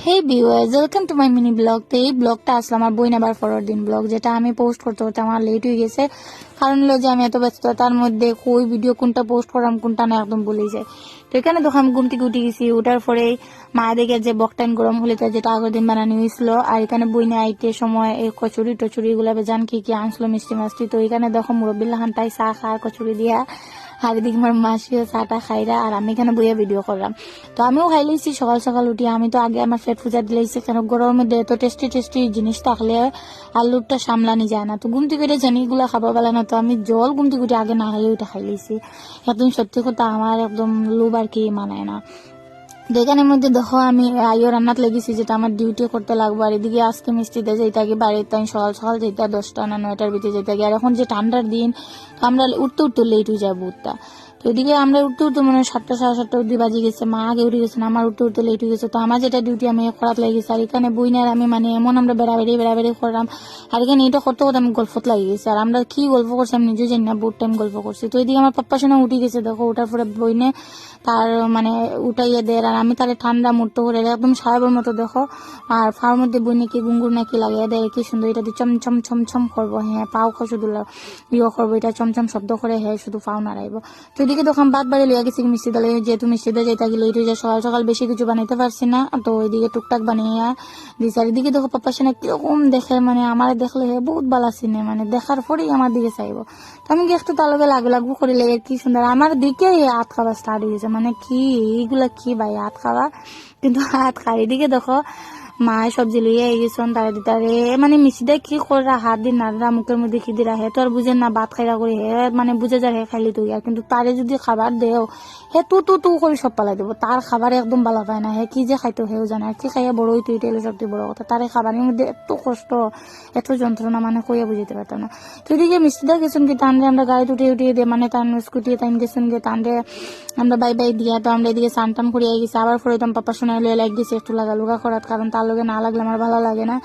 Hey viewers, welcome to my mini blog. তো এই ব্লগটা আসলে আমার বই নেবার পরের দিন ব্লগ, যেটা আমি পোস্ট করতে করতে আমার লেট হয়ে গেছে। কারণ হলো যে আমি এত ব্যস্ততার মধ্যে কই ভিডিও কোনটা পোস্ট করাম কোনটা না একদম ভুলে যায়। তো এখানে দেখো আমি ঘুম থেকে উঠে গেছি, উঠার পরে মা দেখে যে বকটাইন গরম হলে যেটা আগের দিন বানানো হয়েছিল, আর এখানে বই নিয়ে আইতে সময় এই কচুরি টচুরি এগুলো বেজান কি কি আনছিল মিষ্টি মাস্তি। তো এখানে দেখো মুরব্বিল্লা খান তাই চা খার কচুরি দিয়া, আর এদিকে আমার মাসিও চাটা খাইরা, আর আমি এখানে বইয়া ভিডিও করলাম। তো আমিও খাই লাইছি সকাল সকাল উঠি। আমি তো আগে আমার পেট পূজা দিলাইছি, কেন গরমের মধ্যে এত টেস্টি টেস্টি জিনিস থাকলে আলুটা সামলানি যায় না। তো ঘুমতি করে জানি এগুলা খাবার বেলা না, তো আমি জল ঘুমতি করে আগে না খাইয়ে ওইটা খাই লাইছি। একদম সত্যি কথা আমার একদম লোভ আর কি মানায় না। দোকানের মধ্যে দেখো আমি আইও রান্নাত লেগেছি, যেটা আমার ডিউটি করতে লাগবো। আর এদিকে আজকে মিষ্টিতে যেতে গিয়ে বাড়িতে আমি সকাল সকাল যেতে 10টা না 9টার ভিতরে যেতে গিয়ে। আর এখন যে ঠান্ডার দিন, তো আমরা উঠতে উঠতে লেট হয়ে যাবো উঠতে। তো এদিকে আমরা উঠতে উঠতে মানে 7টা 7:30 অব্দি বাজে গেছে, মা আগে উঠে গেছে, আমার উঠতে উঠতে লেট হয়ে গেছে। তো আমার যেটা ডিউটি আমি করাত লেগেছে। আর এখানে বইনার আমি মানে এমন আমরা বেড়াবেড়ি করলাম। আর এখানে এটা করতে করতে আমি গল্পত লাগিয়ে গেছি। আর আমরা কি গল্প করছি আমি নিজেও জানি না, বহুত টাইম গল্প করছি। তো এদিকে আমার পাপ্পা শোনা উঠে গেছে, দেখো ওঠার পরে বইনে তার মানে উঠাইয়ে দেয়। আর আমি তাহলে ঠান্ডা মুহূর্ত করে একদম সাহেবের মতো দেখো। আর ফার মধ্যে বই নাকি গুঙ্গুর নাকি লাগিয়ে দেয়, কি সুন্দর। এটা দিয়ে চমচম চমচম করবো, হ্যাঁ পাও শুধু ইয়ে করবো, এটা চমচম শব্দ করে, হ্যাঁ শুধু পাও নাড়াইবো। তো এদিকে তখন বাদ বাড়ি লিয়া গেছি মিষ্টি ডালে, যেহেতু মিষ্টি দিয়ে যেতে গেলে এটা যে সকাল সকাল বেশি কিছু বানাইতে পারছি না, তো ওইদিকে টুকটাক বানিয়ে দিয়েছি। আর এদিকে দেখো পাপ্পা সেনা কিরকম দেখে, মানে আমার দেখলে হে বহুত ভালো সিনে, মানে দেখার পরেই আমার দিকে চাইবো। তো আমি একটু তার লগে লাগবো করে লেগে, কি সুন্দর আমার দিকে হাত খাওয়া স্টার্ট হয়ে গেছে। মানে কি এইগুলা কি ভাই হাত খাওয়া, কিন্তু হাত খাই। এদিকে দেখো মা সবজি লইয়া গেছেন, তারে মানে মিষ্টিটা কি করে হাত দিন নাড়া মুখের মধ্যে খিদি রাখে, তো আর বুঝেন না ভাত খাইরা করে হে মানে বুঝে যায় হে খাইলে তুই। আর কিন্তু তারে যদি খাবার দেও হে তু করে সব পালাই দেবো, তার খাবার একদম ভালো পায় না। হে কি যে খাইতো হেও জানে, আর কি খাইয়া বড় হইতো এটাই সবচেয়ে বড় কথা। তারে খাবারের মধ্যে এত কষ্ট এত যন্ত্রণা, মানে কইয়া বুঝতে পারতাম না। তো এদিকে মিষ্টিটা গেছেন কি টানলে আমরা গাড়ি উঠিয়ে দিয়ে, মানে টান স্কুটি টাইম গেছেন গিয়ে টানলে আমরা বাই বাই দিয়া। তো আমরা এদিকে সান টান করিয়া গেছি। আবার পরে তো পাপা শোনা লাগ গেছে একটু লাগালুগা করার, কারণ তার লগে না লাগলে আমার ভালো লাগে না।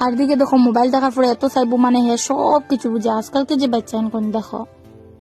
আর দিকে দেখো মোবাইল দেখার পরে এত চাইবো, মানে হে সব কিছু বুঝে। আজকালকে যে বাচ্চা এখন দেখো